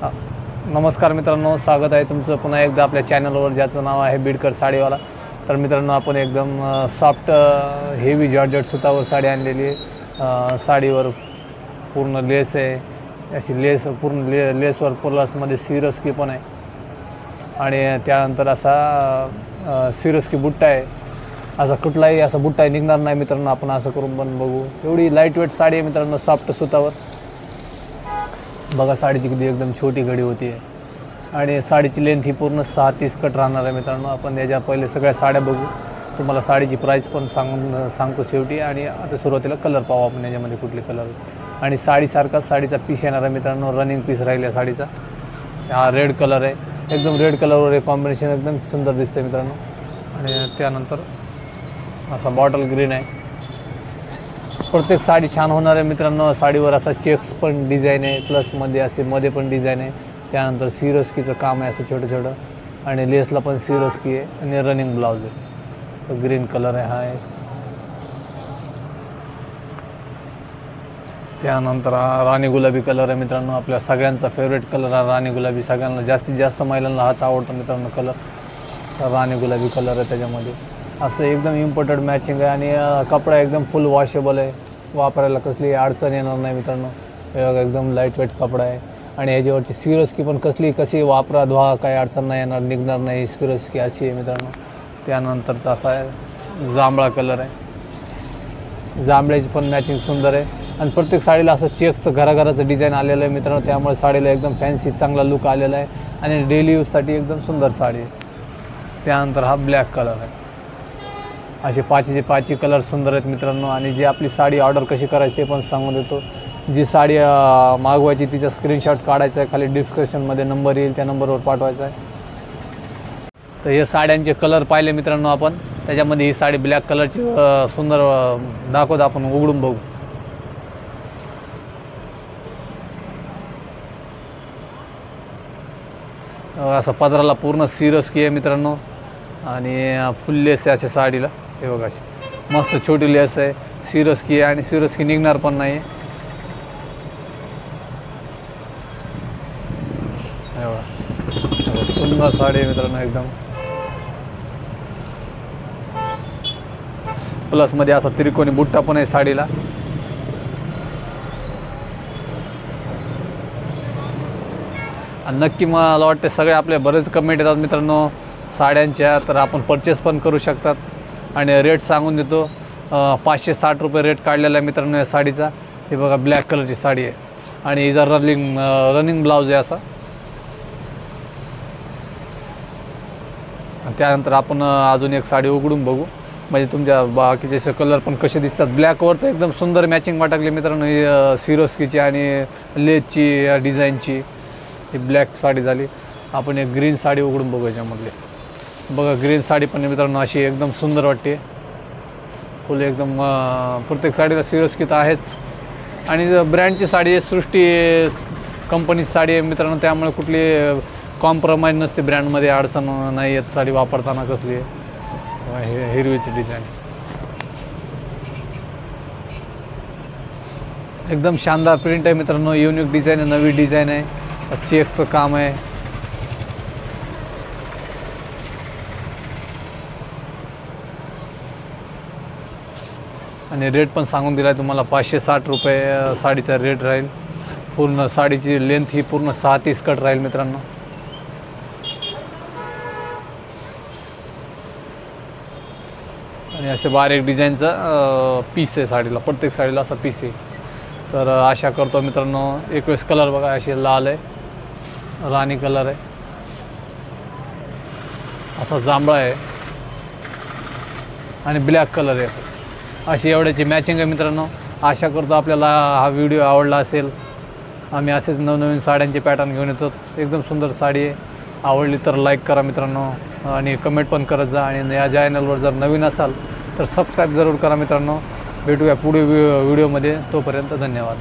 अ, नमस्कार मित्रांनो, स्वागत आहे तुमचं पुन्हा एकदा आपल्या चॅनलवर, ज्याचं नाव आहे बीडकर साडीवाला। तर मित्रांनो, आपण एकदम soft heavy georgette Sutawar sari आणलेली आहे। साडीवर पूर्ण लेस आहे, अशी लेस पूर्ण लेसवर प्लसमध्ये सिरोस्की पण आहे आणि त्यानंतर असा सिरोस्की बुट्टा आहे। असा कुठलाही असा बुट्टा निघणार नाही मित्रांनो, आपण असं करून पण बघू। एवढी लाईट वेट साडी आहे मित्रांनो, सॉफ्ट सुतावर। बघा साडीची किती एकदम छोटी घडी होती आहे आणि साडीची लेंथ ही पूर्ण 6-30 कट राहणार आहे मित्रांनो। आपण याच्या पहिले सगळ्या साड्या बघू, तुम्हाला साडीची प्राईस पण सांगतो शेवटी। आणि आता सुरुवातीला कलर पाहू आपण याच्यामध्ये कुठले कलर। आणि साडीसारखा साडीचा पीस येणार आहे मित्रांनो, रनिंग पीस राहील या साडीचा। हा रेड कलर आहे, एकदम रेड कलरवर हे कॉम्बिनेशन एकदम सुंदर दिसते मित्रांनो। आणि त्यानंतर असा बॉटल ग्रीन आहे। प्रत्येक साडी छान होणार आहे मित्रांनो। साडीवर असा चेक्स पण डिझाईन आहे, प्लसमध्ये असे मध्ये पण डिझाईन आहे। त्यानंतर सिरोस्कीचं काम आहे असं छोटं छोटं, आणि लेसला पण सिरोस्की आहे आणि रनिंग ब्लाउज आहे। ग्रीन कलर आहे हा एक। त्यानंतर राणी गुलाबी कलर आहे मित्रांनो, आपल्या सगळ्यांचा फेवरेट कलर हा राणी गुलाबी। सगळ्यांना जास्तीत जास्त महिलांना हाच आवडतो मित्रांनो कलर। राणी गुलाबी कलर आहे त्याच्यामध्ये, असं एकदम इम्पोर्टेड मॅचिंग आहे। आणि कपडा एकदम फुल वॉशेबल आहे, वापरायला कसली अडचण येणार नाही मित्रांनो। एकदम लाईट वेट कपडा आहे आणि ह्याच्यावरची सिरोस्की पण कशी वापरा धुवा काही अडचण नाही येणार, निघणार नाही सिरोस्की, अशी आहे मित्रांनो। त्यानंतरचा असा आहे जांभळा कलर आहे, जांभळ्याची पण मॅचिंग सुंदर आहे। आणि प्रत्येक साडीला असं चेकचं घराघराचं डिझाईन आलेलं आहे मित्रांनो, त्यामुळे साडीला एकदम फॅन्सी चांगला लुक आलेला आहे आणि डेली यूजसाठी एकदम सुंदर साडी आहे। त्यानंतर हा ब्लॅक कलर आहे। असे पाचीचे कलर सुंदर आहेत मित्रांनो। आणि जी आपली साडी ऑर्डर कशी करायची ते पण सांगून देतो। जी साडी मागवायची तिचा स्क्रीनशॉट काढायचा आहे, खाली डिस्क्रिप्शनमध्ये नंबर येईल, त्या नंबरवर पाठवायचा आहे। तर हे साड्यांचे कलर पाहिले मित्रांनो आपण, त्याच्यामध्ये ही साडी ब्लॅक कलरची सुंदर दाखवतो, आपण उघडून बघू। असं पदराला पूर्ण सिरोस्की आहे मित्रांनो आणि फुल लेस आहे अशा साडीला। हे बघा अशी मस्त छोटी लेस आहे, सिरोस्की आहे आणि सिरोस्की निघणार पण नाही। हे बघा सुंदर साडी आहे मित्रांनो एकदम। प्लसमध्ये असा त्रिकोणी बुट्टा पण आहे साडीला। नक्की मला वाटते सगळे आपले बरेच कमेंट येतात मित्रांनो साड्यांच्या, तर आपण परचेस पण करू शकतात। आणि रेट सांगून देतो, 560 रुपये रेट काढलेला आहे मित्रांनो या साडीचा। हे बघा ब्लॅक कलरची साडी आहे आणि हिचा रनिंग ब्लाऊज आहे असा। त्यानंतर आपण अजून एक साडी उघडून बघू, म्हणजे तुमच्या बाकीचे कलर पण कसे दिसतात। ब्लॅकवर तर एकदम सुंदर मॅचिंग वाटली मित्रांनो, ही सिरोस्कीची आणि लेसची डिझाईनची ही ब्लॅक साडी झाली। आपण एक ग्रीन साडी उघडून बघू याच्यामधले। बघा ग्रीन साडी पण मित्रांनो अशी एकदम सुंदर वाटते, फुल एकदम। प्रत्येक साडीला सिरोस्की तर आहेच आणि ब्रँडची साडी आहे, सृष्टी कंपनीची साडी आहे मित्रांनो, त्यामुळे कुठली कॉम्प्रोमाइज नसते ब्रँडमध्ये, अडचण नाही येत साडी वापरताना कसली। हे हिरवीची डिझाईन एकदम शानदार प्रिंट आहे मित्रांनो, युनिक डिझाईन आहे, नवी डिझाईन आहे, चेक्सचं काम आहे। आणि रेट पण सांगून दिला आहे तुम्हाला, 560 रुपये साडीचा रेट राहील। पूर्ण साडीची लेंथ ही पूर्ण 6-30 कट राहील मित्रांनो। आणि असे बारीक डिझाईनचा पीस आहे साडीला, प्रत्येक साडीला असा पीस आहे। तर आशा करतो मित्रांनो, एक वेळेस कलर बघा, अशी लाल आहे, राणी कलर आहे, असा जांभळा आहे आणि ब्लॅक कलर आहे। अशी एवढ्याची मॅचिंग आहे मित्रांनो। आशा करतो आपल्याला हा व्हिडिओ आवडला असेल। आम्ही असेच नवनवीन साड्यांचे पॅटर्न घेऊन येतो। एकदम सुंदर साडी आहे, आवडली तर लाईक करा मित्रांनो आणि कमेंट पण करत जा। आणि या चॅनलवर जर नवीन असाल तर सबस्क्राईब जरूर करा मित्रांनो। भेटूया पुढे व्हिडिओमध्ये, तोपर्यंत धन्यवाद।